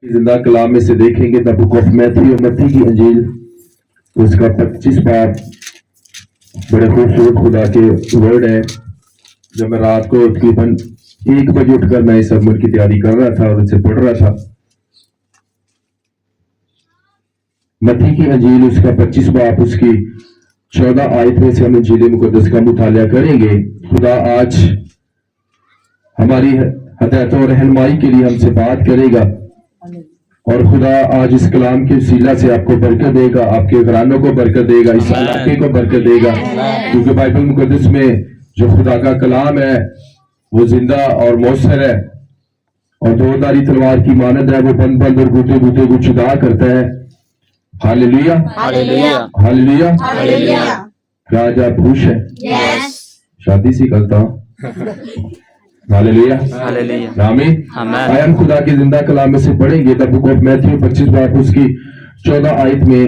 जिंदा कलाम में से देखेंगे द बुक ऑफ मैथ्यू, मत्ती की अंजील, उसका 25 बाब। बड़े खूबसूरत खुदा के वर्ड है। जब मैं रात को तकरीबन 1 बजे उठकर मैं इस सरमन की तैयारी कर रहा था और इसे पढ़ रहा था। मत्ती की अंजील उसका 25 बाब, उसकी 14 आयत में से हम इंजील मुकद्दस का मुतालिया करेंगे। खुदा आज हमारी हदायत और रहनुमाई के लिए हमसे बात करेगा और खुदा आज इस कलाम के वसीला से आपको बरकत देगा, आपके घरानों को बरकत देगा, इस इलाके को बरकत देगा। क्योंकि बाइबल मुकद्दस में जो खुदा का कलाम है वो जिंदा और मौसर है और दोधारी तलवार की मानद है। वो बंद बंद और बूते बूते को जुदा करता है। Hallelujah, hallelujah, hallelujah. हालेलुया। क्या आज आप खुश हैं? यस, शादी सी करता हूँ। Hallelujah, hallelujah. आमीन। आमीन। आया हम खुदा के जिंदा कलाम में से पढ़ेंगे द बुक ऑफ मैथ्यू 25 बाब, उसकी 14 आयत में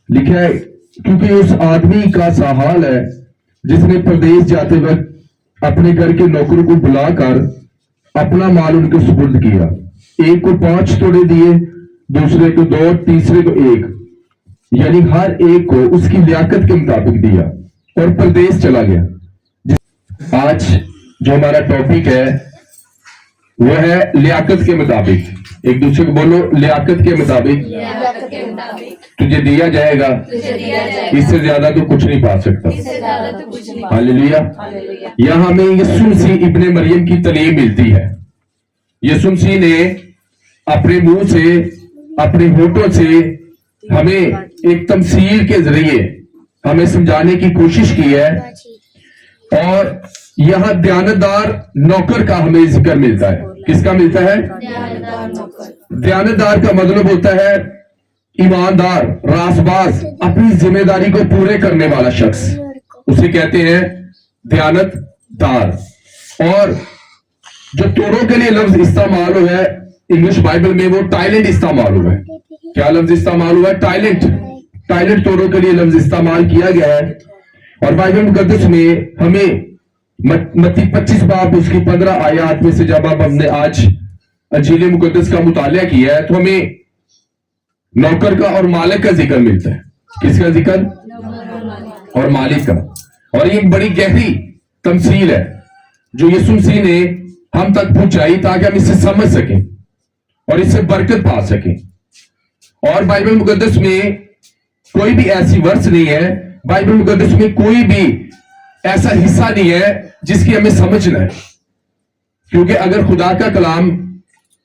लिखा है, क्योंकि उस आदमी का सा हाल है जिसने प्रदेश जाते वक्त अपने घर के नौकरों को बुलाकर अपना माल उनके सुपुर्द किया। एक को 5 तोड़े दिए, दूसरे को 2, तीसरे को 1, यानी हर एक को उसकी लियाकत के मुताबिक दिया और प्रदेश चला गया। आज जो हमारा टॉपिक है वो है लियाकत के मुताबिक। एक दूसरे को बोलो, लियाकत के मुताबिक तुझे दिया जाएगा, इससे ज्यादा तो कुछ नहीं पा सकता। हालेलुया। यहाँ हमें यीशु मसीह इब्ने मरियम की तालीम मिलती है। यीशु मसीह ने अपने मुंह से, अपने होठों से हमें एक तमसील के जरिए हमें समझाने की कोशिश की है। और यहाँ दयानतदार नौकर का हमें जिक्र मिलता है। किसका मिलता है? दयानतदार का मतलब होता है ईमानदार, रासबाज, अपनी जिम्मेदारी को पूरे करने वाला शख्स, उसे कहते हैं दयानतदार। और जो तोड़ों के लिए लफ्ज इस्तेमाल हुआ है इंग्लिश बाइबल में, वो टाइलेंट इस्तेमाल हुआ है। क्या लफ्ज इस्तेमाल हुआ है? टाइलेंट। टाइलेंट तोड़ों के लिए लफ्ज इस्तेमाल किया गया है। और बाइबल मुकद्दस में हमें मत्ती 25 बाब उसकी 15 आयत में से जब हमने आज अंजील मुकद्दस का मुतालिया किया है तो हमें नौकर का और मालिक का जिक्र मिलता है। किसका जिक्र? और मालिक का। और ये एक बड़ी गहरी तमसील है जो यीशु मसीह ने हम तक पहुंचाई ताकि हम इसे समझ सकें और इससे बरकत पा सकें। और बाइबल मुकद्दस में कोई भी ऐसी वर्स नहीं है, बाइबल मुकद्दस में कोई भी ऐसा हिस्सा नहीं है जिसकी हमें समझना है। क्योंकि अगर खुदा का कलाम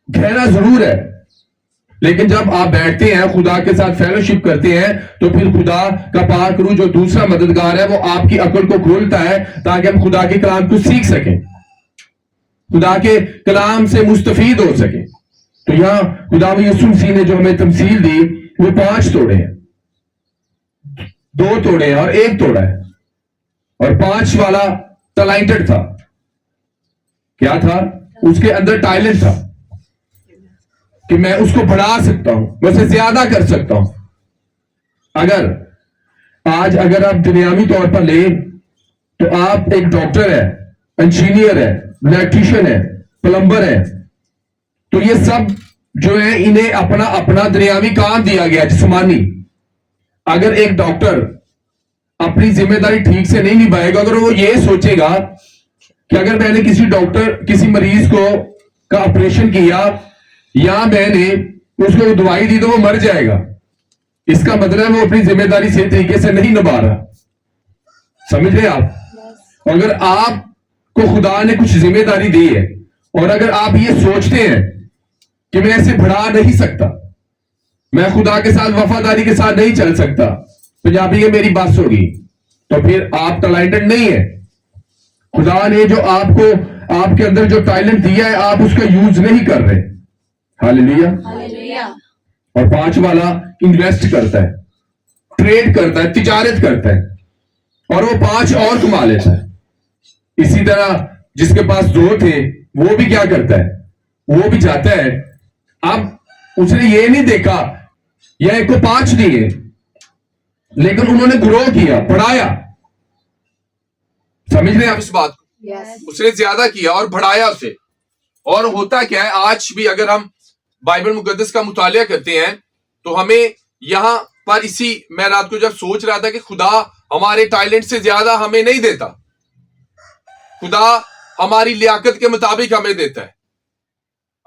गहरा जरूर है, लेकिन जब आप बैठते हैं खुदा के साथ फेलोशिप करते हैं तो फिर खुदा का पाक रूह जो दूसरा मददगार है वो आपकी अकल को खोलता है ताकि हम खुदा के कलाम को सीख सकें, खुदा के कलाम से मुस्तफीद हो सके। तो यहां खुदा यीशु मसीह ने जो हमें तमसील दी वो 5 तोड़े हैं, 2 तोड़े हैं और 1 तोड़ा है। और 5 वाला टैलेंटेड था। क्या था? उसके अंदर टैलेंट था कि मैं उसको बढ़ा सकता हूं, मैं उसे ज्यादा कर सकता हूं। अगर आप दुनियावी तौर पर ले तो आप एक डॉक्टर है, इंजीनियर है, इलेक्ट्रीशियन है, प्लम्बर है, तो ये सब जो है इन्हें अपना अपना दुनियावी काम दिया गया जिस्मानी। अगर एक डॉक्टर अपनी जिम्मेदारी ठीक से नहीं निभाएगा, अगर वो ये सोचेगा कि अगर मैंने किसी मरीज का ऑपरेशन किया या मैंने उसको दवाई दी तो वो मर जाएगा, इसका मतलब वो अपनी जिम्मेदारी सही तरीके से नहीं निभा रहा। समझ रहे आप? अगर आपको खुदा ने कुछ जिम्मेदारी दी है और अगर आप ये सोचते हैं कि मैं ऐसे बढ़ा नहीं सकता, मैं खुदा के साथ वफादारी के साथ नहीं चल सकता, पंजाबी में मेरी बात होगी, तो फिर आप टैलेंटेड नहीं है। खुदा ने जो आपके अंदर जो टैलेंट दिया है आप उसका यूज नहीं कर रहे। हालेलुया। और 5 वाला इन्वेस्ट करता है, ट्रेड करता है, तिजारत करता है और वो 5 और कमा लेता है। इसी तरह जिसके पास 2 थे वो भी क्या करता है? वो भी जाता है। अब उसने ये नहीं देखा या एक को 5 दिए, लेकिन उन्होंने ग्रो किया, बढ़ाया। समझ रहे हैं आप इस बात को? उसने ज्यादा किया और बढ़ाया उसे। और होता क्या है, आज भी अगर हम बाइबल मुकद्दस का मुतालिया करते हैं तो हमें यहाँ पर इसी मैं रात को जब सोच रहा था कि खुदा हमारे टैलेंट से ज्यादा हमें नहीं देता, खुदा हमारी लियाकत के मुताबिक हमें देता है।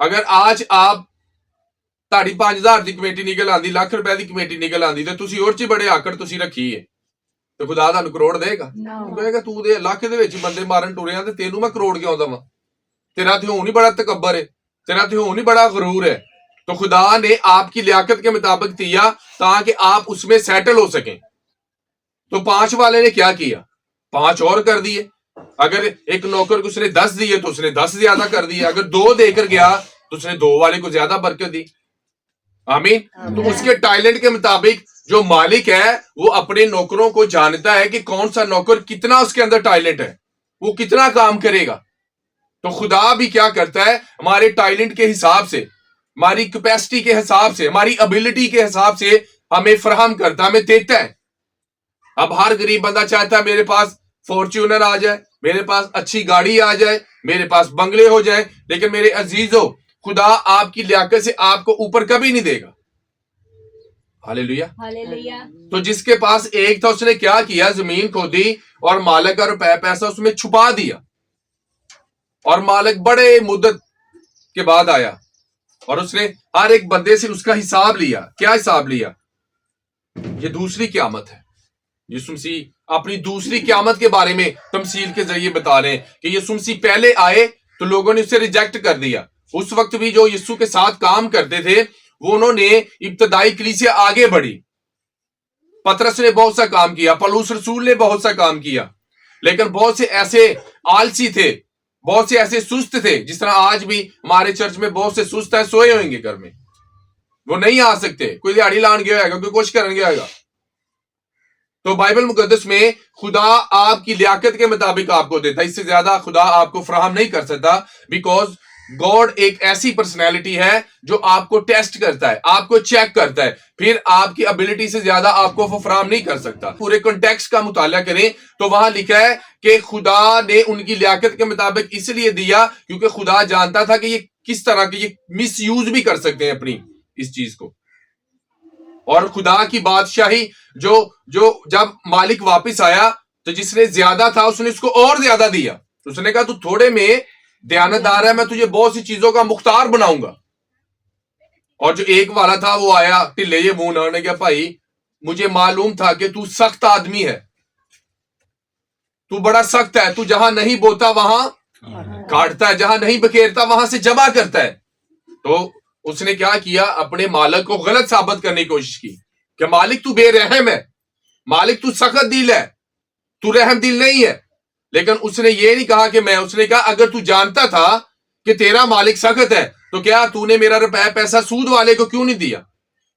अगर आज आप ਤੁਹਾਡੀ 5000 ਦੀ ਕਮੇਟੀ ਨਿਕਲ ਆਂਦੀ, ਲੱਖ ਰੁਪਏ ਦੀ ਕਮੇਟੀ ਨਿਕਲ ਆਂਦੀ ਤੇ ਤੁਸੀਂ ਹੋਰ ਚ ਬੜੇ ਆਕੜ ਤੁਸੀਂ ਰੱਖੀ ਹੈ ਤੇ ਖੁਦਾ ਤੁਹਾਨੂੰ ਕਰੋੜ ਦੇਗਾ? ਉਹ ਕਹੇਗਾ ਤੂੰ ਦੇ ਲੱਖ ਦੇ ਵਿੱਚ ਬੰਦੇ ਮਾਰਨ ਟੁਰਿਆ ਤੇ ਤੈਨੂੰ ਮੈਂ ਕਰੋੜ ਕਿਉਂ ਦਵਾਂ? तेरा ध्योन ही बड़ा तकब्बर है, तेरा ध्योन ही बड़ा गरूर है। तो खुदा ने आपकी लियाकत के मुताबिक दिया ताकि आप उसमें सेटल हो सकें। तो 5 वाले ने क्या किया? 5 और कर दिए। अगर एक नौकर को उसने 10 दिए तो उसने 10 ज्यादा कर दिए। अगर 2 देकर गया तो उसने 2 वाले को ज्यादा बरकत दी। आमीन। तो उसके टैलेंट के मुताबिक जो मालिक है वो अपने नौकरों को जानता है कि कौन सा नौकर कितना उसके अंदर टैलेंट है, वो कितना काम करेगा। तो खुदा भी क्या करता है, हमारे टैलेंट के हिसाब से, हमारी कैपेसिटी के हिसाब से, हमारी एबिलिटी के हिसाब से हमें फराहम करता है, हमें देता है। अब हर गरीब बंदा चाहता है मेरे पास फॉर्च्यूनर आ जाए, मेरे पास अच्छी गाड़ी आ जाए, मेरे पास बंगले हो जाए, लेकिन मेरे अजीजों खुदा आपकी लियाकत से आपको ऊपर कभी नहीं देगा। हालेलुया। तो जिसके पास एक था उसने क्या किया, जमीन खोदी और मालिक का रुपया पैसा उसमें छुपा दिया, और मालिक बड़े मुद्दत के बाद आया और उसने हर एक बंदे से उसका हिसाब लिया। क्या हिसाब लिया? ये दूसरी क़यामत है। यीशु मसीह अपनी दूसरी क़यामत के बारे में तमसील के जरिए बता रहे हैं कि यीशु मसीह पहले आए तो लोगों ने उसे रिजेक्ट कर दिया। उस वक्त भी जो यीशु के साथ काम करते थे वो उन्होंने इब्तदाई कलीसिया आगे बढ़ी। पतरस ने बहुत सा काम किया, पौलुस रसूल ने बहुत सा काम किया, लेकिन बहुत से ऐसे आलसी थे, बहुत से ऐसे सुस्त थे, जिस तरह आज भी हमारे चर्च में बहुत से सुस्त है, सोए होंगे घर में, वो नहीं आ सकते। कोई दिहाड़ी लान गया होगा, कोई कुछ करने गया होगा। तो बाइबल मुकद्दस में खुदा आपकी लियाकत के मुताबिक आपको देता है, इससे ज्यादा खुदा आपको फराहम नहीं कर सकता। बिकॉज गॉड एक ऐसी पर्सनैलिटी है जो आपको टेस्ट करता है, आपको चेक करता है, फिर आपकी एबिलिटी से ज्यादा आपको वो फराहम नहीं कर सकता। पूरे कॉन्टेक्स्ट का मुताला करें तो वहां लिखा है कि खुदा ने उनकी लियाकत के मुताबिक इसलिए दिया क्योंकि खुदा जानता था कि ये किस तरह की ये मिस यूज भी कर सकते हैं अपनी इस चीज को। और खुदा की बादशाही जो जब मालिक वापस आया तो जिसने ज्यादा था उसने उसको और ज्यादा दिया। उसने कहा तू थोड़े में दयानतदार है, मैं तुझे बहुत सी चीजों का मुख्तार बनाऊंगा। और जो एक वाला था वो आया ढिले ये मुंह, उन्होंने कहा भाई मुझे मालूम था कि तू सख्त आदमी है, तू बड़ा सख्त है, तू जहां नहीं बोता वहां काटता है, जहां नहीं बखेरता वहां से जमा करता है। तो उसने क्या किया, अपने मालिक को गलत साबित करने की कोशिश की कि मालिक तू बेरहम है, मालिक तू सख्त दिल है, तू रहम दिल नहीं है। लेकिन उसने ये नहीं कहा कि मैं, उसने कहा अगर तू जानता था कि तेरा मालिक सख्त है तो क्या तूने मेरा रुपया पैसा सूद वाले को क्यों नहीं दिया,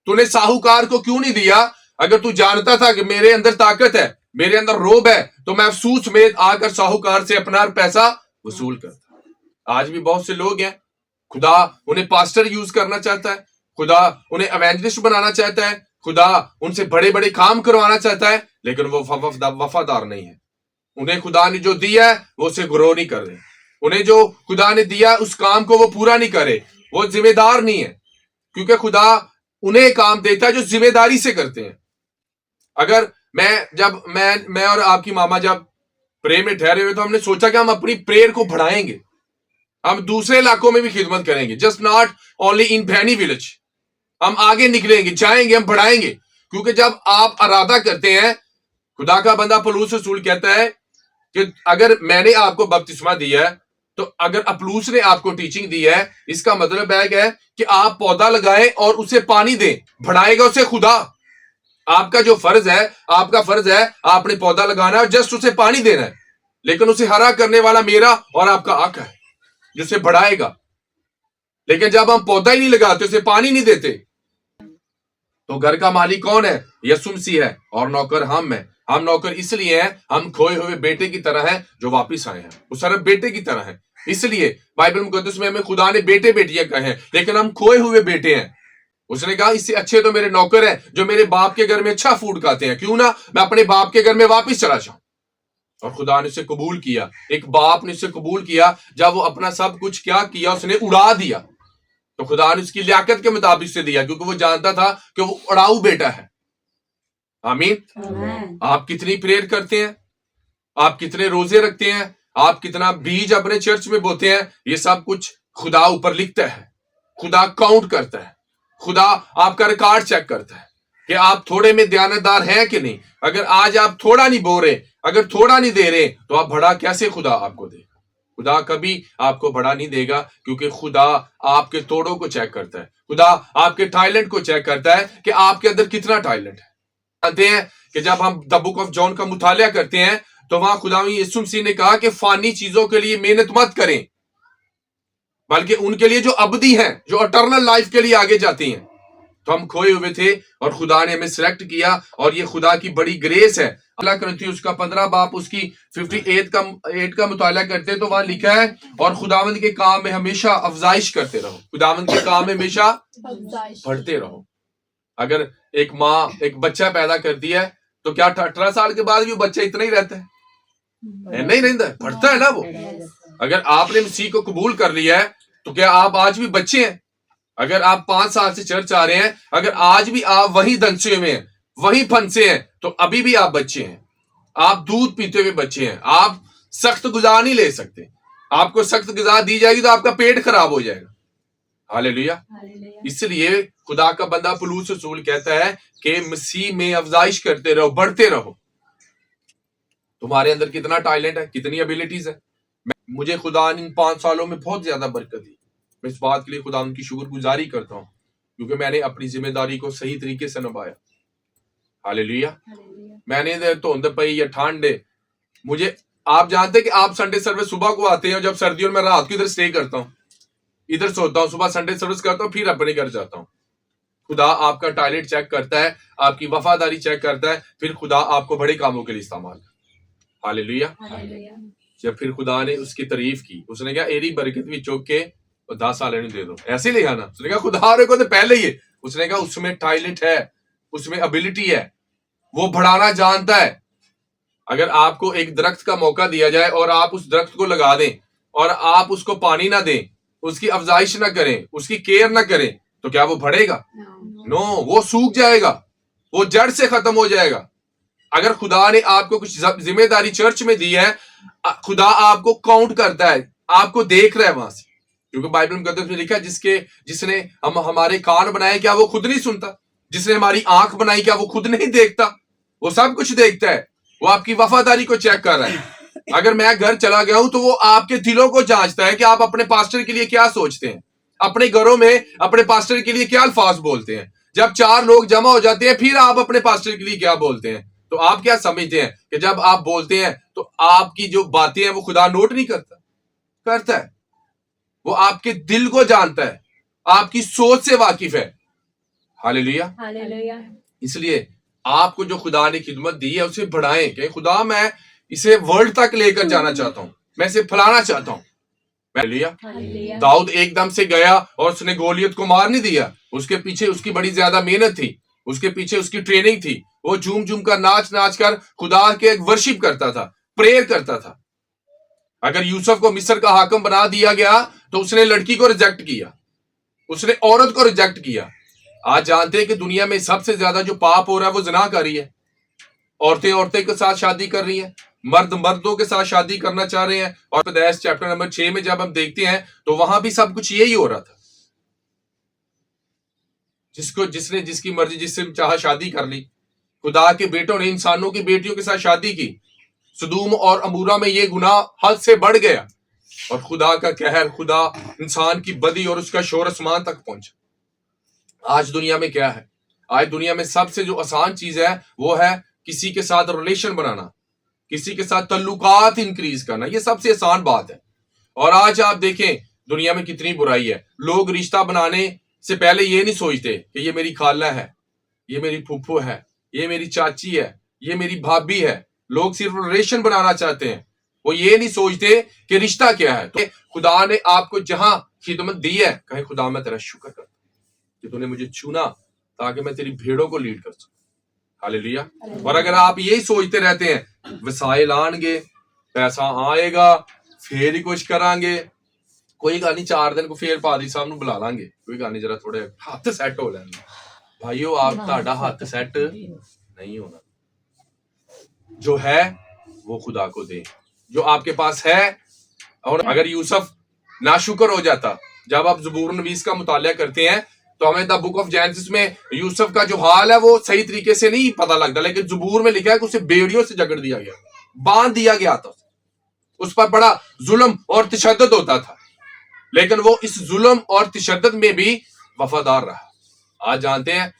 तूने साहूकार को क्यों नहीं दिया? अगर तू जानता था कि मेरे अंदर ताकत है, मेरे अंदर रोब है, तो मैं अफसूस में आकर साहूकार से अपना पैसा वसूल करता। आज भी बहुत से लोग हैं, खुदा उन्हें पास्टर यूज करना चाहता है, खुदा उन्हें एवेंजलिस्ट बनाना चाहता है, खुदा उनसे बड़े बड़े काम करवाना चाहता है, लेकिन वो वफादार नहीं है। उन्हें खुदा ने जो दिया है वो उसे ग्रो नहीं कर रहे, उन्हें जो खुदा ने दिया उस काम को वो पूरा नहीं करे, वो जिम्मेदार नहीं है, क्योंकि खुदा उन्हें काम देता है जो जिम्मेदारी से करते हैं। अगर मैं और आपकी मामा जब प्रेयर में ठहरे हुए तो हमने सोचा कि हम अपनी प्रेयर को बढ़ाएंगे, हम दूसरे इलाकों में भी खिदमत करेंगे, जस्ट नॉट ओनली इन भैनी विलेज। हम आगे निकलेंगे, जाएंगे, हम बढ़ाएंगे, क्योंकि जब आप इरादा करते हैं, खुदा का बंदा पौलुस रसूल कहता है कि अगर मैंने आपको बपतिस्मा दिया है तो अगर अपलूस ने आपको टीचिंग दी है, इसका मतलब है कि आप पौधा लगाएं और उसे पानी दें, बढ़ाएगा उसे खुदा। आपका जो फर्ज है, आपका फर्ज है आपने पौधा लगाना है और जस्ट उसे पानी देना है, लेकिन उसे हरा करने वाला मेरा और आपका आका है जिसे बढ़ाएगा। लेकिन जब हम पौधा ही नहीं लगाते, उसे पानी नहीं देते, तो घर का मालिक कौन है? यीशु मसीह है, और नौकर हम हैं। हम नौकर इसलिए हैं, हम खोए हुए बेटे की तरह हैं जो वापस आए हैं, वो सिर्फ बेटे की तरह हैं। इसलिए बाइबल मुकद्दस में हमें खुदा ने बेटे बेटियां कहे हैं, लेकिन हम खोए हुए बेटे हैं। उसने कहा इससे अच्छे तो मेरे नौकर हैं जो मेरे बाप के घर में अच्छा फूड खाते हैं, क्यों ना मैं अपने बाप के घर में वापस चला जाऊं। और खुदा ने उसे कबूल किया, एक बाप ने उसे कबूल किया जब वो अपना सब कुछ क्या किया, उसने उड़ा दिया। तो تو خدا نے اس کی لیاقت کے مطابق سے دیا, کیونکہ وہ جانتا تھا کہ وہ اڑاؤ بیٹا ہے. آمین. آپ کتنی پریئر کرتے ہیں, آپ کتنے روزے رکھتے ہیں, آپ کتنا بیج اپنے چرچ میں بوتے ہیں, یہ سب کچھ خدا اوپر لکھتا ہے, خدا کاؤنٹ کرتا ہے, خدا آپ کا ریکارڈ چیک کرتا ہے کہ آپ تھوڑے میں دیانتدار ہیں کہ نہیں. اگر آج آپ تھوڑا نہیں بو رہے, اگر تھوڑا نہیں دے رہے, تو آپ بڑا کیسے خدا آپ کو دے گا؟ خدا کبھی آپ کو بڑا نہیں دے گا, کیونکہ خدا آپ کے توڑوں کو چیک کرتا ہے, خدا آپ کے ٹیلنٹ کو چیک کرتا ہے کہ آپ کے اندر کتنا ٹیلنٹ ہے. جانتے ہیں کہ جب ہم دی بک آف جان کا مطالعہ کرتے ہیں تو وہاں خداوند یسوع مسیح نے کہا کہ فانی چیزوں کے لیے محنت مت کریں, بلکہ ان کے لیے جو ابدی ہیں, جو اٹرنل لائف کے لیے آگے جاتی ہیں. تو ہم کھوئے ہوئے تھے اور خدا نے ہمیں سلیکٹ کیا, اور یہ خدا کی بڑی گریس ہے. اللہ کرنتھی اس کا 15 باب اس کی 58 کا مطالعہ کرتے ہیں تو وہاں لکھا ہے, اور خداوند کے کام میں ہمیشہ افزائش کرتے رہو. خداوند کے کام میں ہمیشہ بڑھتے رہو. اگر ایک ماں ایک بچہ پیدا کرتی ہے تو کیا 18 سال کے بعد بھی وہ بچہ اتنا ہی رہتا ہے؟ نہیں رہتا ہے, بڑھتا ہے نا وہ. اگر آپ نے مسیح کو قبول کر لیا ہے تو کیا آپ آج بھی بچے ہیں؟ اگر آپ 5 سال سے چرچ آ رہے ہیں, اگر آج بھی آپ وہیں دنسے ہوئے ہیں, وہیں پھنسے ہیں, تو ابھی بھی آپ بچے ہیں. آپ دودھ پیتے ہوئے بچے ہیں. آپ سخت غذا نہیں لے سکتے. آپ کو سخت غذا دی جائے گی تو آپ کا پیٹ خراب ہو جائے گا. ہاللیلویا. اس لیے خدا کا بندہ پولس رسول کہتا ہے کہ مسیح میں افزائش کرتے رہو, بڑھتے رہو. تمہارے اندر کتنا ٹیلنٹ ہے, کتنی ابیلٹیز ہے. مجھے خدا نے ان 5 سالوں میں بہت زیادہ برکت دی. میں اس بات کے لیے خدا ان کی شکر گزاری کرتا ہوں, کیونکہ میں نے اپنی ذمہ داری کو صحیح طریقے سے نبھایا. ہاللیلویا. میں نے دھند پئی یا ٹھنڈ ہے, مجھے آپ جانتے کہ آپ سنڈے سروس صبح کو آتے ہیں, اور جب سردیوں میں رات کو ادھر اسٹے کرتا ہوں, ادھر سوتا ہوں, صبح سنڈے سروس کرتا ہوں, پھر اپنے گھر جاتا ہوں. خدا آپ کا ٹیلنٹ چیک کرتا ہے, آپ کی وفاداری چیک کرتا ہے, پھر خدا آپ کو بڑے کاموں کے لیے استعمال کرتا ہے. ہاللیلویا. جب پھر خدا نے اس کی تعریف کی, اس نے کہا ایری برکت بھی چوک کے 10 سال دے دو. ایسے لکھا نا, اس نے کہا خدا رے کو تو پہلے ہی ہے. اس نے کہا اس میں ٹیلنٹ ہے, اس میں ابیلٹی ہے, وہ بڑھانا جانتا ہے. اگر آپ کو ایک درخت کا موقع دیا جائے اور آپ اس درخت کو لگا دیں اور آپ اس کو پانی نہ دیں, اس کی افزائش نہ کریں, اس کی کیئر نہ کریں, تو کیا وہ بڑھے گا؟ نو, وہ سوکھ جائے گا, وہ جڑ سے ختم ہو جائے گا. اگر خدا نے آپ کو کچھ ذمہ داری چرچ میں دی ہے, خدا آپ کو کاؤنٹ کرتا ہے, آپ کو دیکھ رہا ہے وہاں سے. کیونکہ بائبل مقدس میں لکھا ہے جس نے ہمارے کان بنائے کیا وہ خود نہیں سنتا؟ جس نے ہماری آنکھ بنائی کیا وہ خود نہیں دیکھتا؟ وہ سب کچھ دیکھتا ہے. وہ آپ کی وفاداری کو چیک کر رہا ہے. اگر میں گھر چلا گیا ہوں تو وہ آپ کے دلوں کو جانچتا ہے کہ آپ اپنے پاسٹر کے لیے کیا سوچتے ہیں, اپنے گھروں میں اپنے پاسٹر کے لیے کیا الفاظ بولتے ہیں. جب 4 لوگ جمع ہو جاتے ہیں پھر آپ اپنے پاسٹر کے لیے کیا بولتے ہیں. تو آپ کیا سمجھتے ہیں کہ جب آپ بولتے ہیں تو آپ کی جو باتیں ہیں وہ خدا نوٹ نہیں کرتا؟ کرتا ہے. وہ آپ کے دل کو جانتا ہے, آپ کی سوچ سے واقف ہے. ہاللیلویا. اس لیے آپ کو جو خدا نے خدمت دی ہے اسے بڑھائیں کہ خدا میں اسے ورلڈ تک لے کر جانا چاہتا ہوں, میں اسے پھیلانا چاہتا ہوں. داؤد ایک دم سے گیا اور اس نے گولیت کو مار نہیں دیا. اس کے پیچھے اس کی بڑی زیادہ محنت تھی, اس کے پیچھے اس کی ٹریننگ تھی. وہ جھوم جھوم کر ناچ کر خدا کے ورشپ کرتا تھا, پریئر کرتا تھا. اگر یوسف کو مصر کا حاکم بنا دیا گیا تو اس نے لڑکی کو ریجیکٹ کیا, اس نے عورت کو ریجیکٹ کیا. آج جانتے ہیں کہ دنیا میں سب سے زیادہ جو پاپ ہو رہا ہے وہ زنا کاری ہے. عورتیں کے ساتھ شادی کر رہی ہیں, مرد مردوں کے ساتھ شادی کرنا چاہ رہے ہیں. اور پیدائش چیپٹر نمبر 6 میں جب ہم دیکھتے ہیں تو وہاں بھی سب کچھ یہی ہو رہا تھا. جس کی مرضی جس سے چاہا شادی کر لی. خدا کے بیٹوں نے انسانوں کی بیٹیوں کے ساتھ شادی کی. سدوم اور عمورہ میں یہ گناہ حد سے بڑھ گیا, اور خدا کا قہر, خدا انسان کی بدی اور اس کا شور اسمان تک پہنچا. آج دنیا میں کیا ہے؟ آج دنیا میں سب سے جو آسان چیز ہے وہ ہے کسی کے ساتھ ریلیشن بنانا, کسی کے ساتھ تعلقات انکریز کرنا. یہ سب سے آسان بات ہے. اور آج آپ دیکھیں دنیا میں کتنی برائی ہے. لوگ رشتہ بنانے سے پہلے یہ نہیں سوچتے کہ یہ میری خالہ ہے, یہ میری پھوپھو ہے, یہ میری چاچی ہے, یہ میری بھابھی ہے. لوگ صرف ریلیشن بنانا چاہتے ہیں, وہ یہ نہیں سوچتے کہ رشتہ کیا ہے. تو خدا نے آپ کو جہاں خدمت دی ہے, کہیں خدا میں تیرا شکر کرتا کہ تو نے مجھے چنا تاکہ میں تیری بھیڑوں کو لیڈ کر سکوں. ہاللیلویا. اور اگر آپ یہی سوچتے رہتے ہیں وسائل آن گے, پیسہ آئے گا, پھر ہی کچھ کریں گے, ਕੋਈ ਗੱਲ ਨਹੀਂ 4 ਦਿਨ ਕੋ ਫੇਰ ਪਾਦਰੀ ਸਾਹਿਬ ਨੂੰ ਬੁਲਾ ਲਾਂਗੇ, ਕੋਈ ਗੱਲ ਨਹੀਂ, ਜਰਾ ਥੋੜੇ ਹੱਥ ਸੈੱਟ ਹੋ ਲੈਣ। ਭਾਈਓ ਆਪ ਤੁਹਾਡਾ ਹੱਥ ਸੈੱਟ नहीं होना, जो है वो खुदा को दे, जो आपके पास है। और अगर यूसुफ नाशुक्र हो जाता, जब आप ज़बूर नवीस का मुतालिया करते हैं तो हमें द बुक ऑफ जेनेसिस में यूसुफ का जो हाल है वो सही तरीके से नहीं पता लगता, लेकिन ज़बूर में लिखा है कि उसे बेड़ियों से जकड़ दिया गया, बांध दिया गया था, उस पर बड़ा जुल्म और तशद्दुद होता था, लेकिन वो इस जुल्म और तशद्दुद में भी वफादार रहा। आज जानते हैं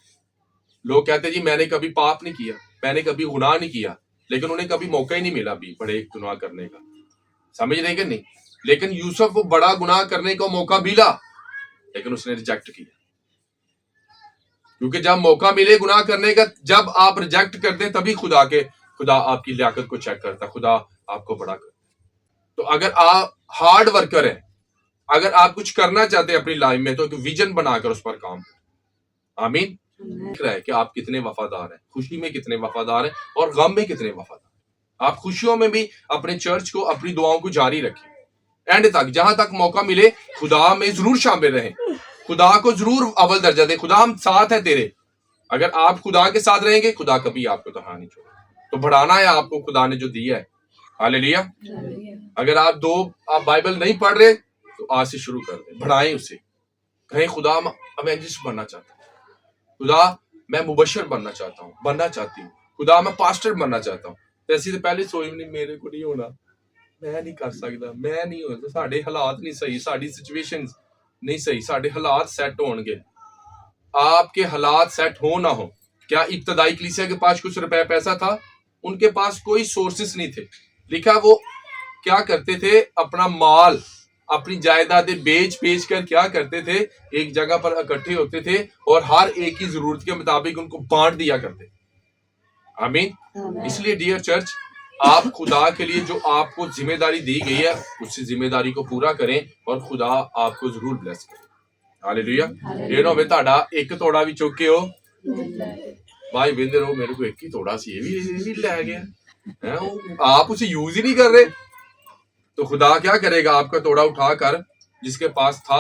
लोग कहते हैं जी मैंने कभी पाप नहीं किया, मैंने कभी गुनाह नहीं किया, लेकिन उन्हें कभी मौका ही नहीं मिला भी बड़े गुनाह करने का, समझ रहे कि नहीं। लेकिन यूसुफ वो बड़ा गुनाह करने का मौका मिला, लेकिन उसने रिजेक्ट किया, क्योंकि जब मौका मिले गुनाह करने का, जब आप रिजेक्ट करते हैं तभी खुदा आपकी लियाकत को चेक करता, खुदा आपको बड़ा करता। तो अगर आप हार्ड वर्कर हैं, अगर आप कुछ करना चाहते हैं अपनी लाइफ में, तो एक विजन बनाकर उस पर काम करें। आमीन। दिख रहा है कि आप कितने वफादार हैं, खुशी में कितने वफादार हैं और गम में कितने वफादार। आप खुशियों में भी अपने चर्च को, अपनी दुआओं को जारी रखें एंड तक, जहां तक मौका मिले खुदा में जरूर शामिल रहें, खुदा को जरूर अव्वल दर्जा दें। खुदा हम साथ हैं तेरे, अगर आप खुदा के साथ रहेंगे खुदा कभी आपको तनहा नहीं छोड़ेगा। तो बढ़ाना है आपको खुदा ने जो दिया है। हालेलुया। अगर आप बाइबल नहीं पढ़ रहे तो आज से शुरू कर दें, बढ़ाएं उसे, कहें खुदा मैं एवेंजलिस्ट बनना चाहता हूँ, खुदा मैं मुबशर बनना चाहता हूँ, बनना चाहती हूँ, खुदा मैं पास्टर बनना चाहता हूँ। तो ऐसी तो पहले सोच नहीं, मेरे को नहीं होना, मैं नहीं कर सकता, मैं नहीं होता, साढ़े हालात नहीं सही, साड़ी सिचुएशन नहीं सही, साढ़े हालात सेट होंगे। आपके हालात सेट हो ना हो, क्या इब्तदाई कलीसिया के पास कुछ रुपए पैसा था? उनके पास कोई सोर्सेस नहीं थे। लिखा वो क्या करते थे, अपना माल, अपनी जायदादें बेच कर क्या करते थे, एक जगह पर इकट्ठे होते थे और हर एक की जरूरत के मुताबिक उनको बांट दिया करते। आमीन। इसलिए डियर चर्च, आप खुदा के लिए जो आपको जिम्मेदारी दी गई है उस जिम्मेदारी को पूरा करें और खुदा आपको जरूर ब्लेस करे। हालेलुया। ये ना होवे ਤੁਹਾਡਾ ਇੱਕ ਤੋੜਾ ਵੀ ਚੁੱਕ ਕੇ ਹੋ भाई विंदे रहो, मेरे को एक ही तोड़ा सी, ये भी ले गया है, आप उसे यूज ही नहीं कर रहे, तो खुदा क्या करेगा, आपका तोड़ा उठाकर जिसके पास था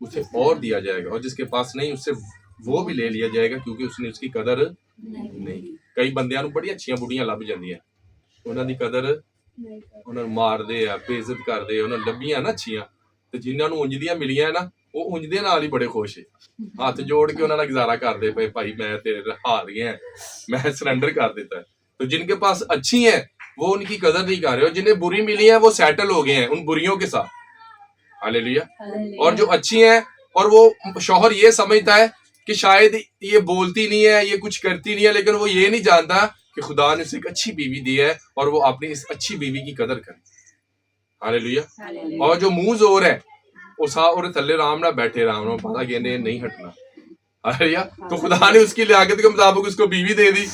उसे और दिया जाएगा, और जिसके पास नहीं उससे वो भी ले लिया जाएगा, क्योंकि उसने उसकी कदर नहीं। कई बंदियां ਨੂੰ बड़ी अच्छियां बुढ़ियां ਲੱਭ ਜਾਂਦੀਆਂ, ਉਹਨਾਂ ਦੀ ਕਦਰ ਉਹਨਾਂ ਨੂੰ ਮਾਰਦੇ ਆ, ਬੇਇੱਜ਼ਤ ਕਰਦੇ, ਉਹਨਾਂ ਨੂੰ ਲੱਭੀਆਂ ਨਾ ਅੱਛੀਆਂ, ਤੇ ਜਿਨ੍ਹਾਂ ਨੂੰ ਉਂਝ ਦੀਆਂ ਮਿਲੀਆਂ ਨਾ ਉਹ ਉਂਝ ਦੇ ਨਾਲ ਹੀ ਬੜੇ ਖੁਸ਼ ਹੈ, ਹੱਥ ਜੋੜ ਕੇ ਉਹਨਾਂ ਦਾ ਗੁਜ਼ਾਰਾ ਕਰਦੇ ਪਏ, ਭਾਈ मैं तेरे हार गया, मैं सरेंडर कर देता है। तो जिनके पास अच्छी हैं वो उनकी कदर नहीं कर रहे, और जिन्हें बुरी मिली है वो सेटल हो गए हैं उन बुरियों के साथ। हालेलुया। और जो अच्छी हैं, और वो शौहर ये समझता है कि शायद ये बोलती नहीं है, ये कुछ करती नहीं है, लेकिन वो ये नहीं जानता कि खुदा ने उसे एक अच्छी बीवी दी है और वो अपनी इस अच्छी बीवी की कदर करे। हालेलुया। और जो मुंह जोर है उस और थल्ले राम ना बैठे, राम ना पता कहने नहीं हटना। हालेलुया। तो खुदा ने उसकी लियाकत के मुताबिक उसको बीवी दे दी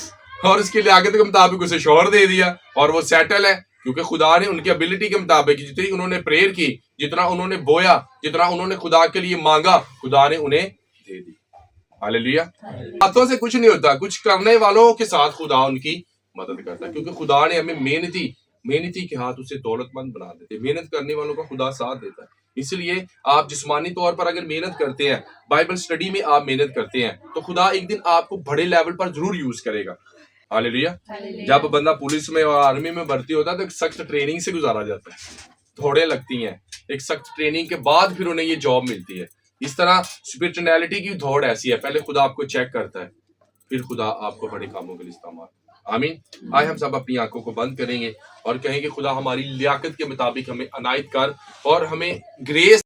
और उसकी लियाकत के मुताबिक उसे शौहर दे दिया, और वो सेटल है, क्योंकि खुदा ने उनकी एबिलिटी के मुताबिक जितनी उन्होंने प्रेयर की, जितना उन्होंने बोया, जितना उन्होंने खुदा के लिए मांगा, खुदा ने उन्हें दे दी। हालेलुया। हाथों से कुछ नहीं होता, कुछ करने वालों के साथ खुदा उनकी मदद करता है, क्योंकि खुदा ने हमें मेहनती के हाथ उसे दौलतमंद बना देते, मेहनत करने वालों का खुदा साथ देता है। इसलिए आप जिस्मानी तौर पर अगर मेहनत करते हैं, बाइबल स्टडी में आप मेहनत करते हैं, तो खुदा एक दिन आपको बड़े लेवल पर जरूर यूज करेगा। हालेलुया। जब बंदा पुलिस में और आर्मी में भर्ती होता है तो एक सख्त ट्रेनिंग से गुजारा जाता है, दौड़ें लगती हैं, एक सख्त ट्रेनिंग के बाद फिर उन्हें ये जॉब मिलती है। इस तरह स्पिरिचुअलिटी की दौड़ ऐसी है, पहले खुदा आपको चेक करता है, फिर खुदा आपको बड़े कामों के लिए इस्तेमाल। आमीन। आए हम सब अपनी आंखों को बंद करेंगे और कहेंगे खुदा हमारी लियाकत के मुताबिक हमें अनायत कर और हमें ग्रेस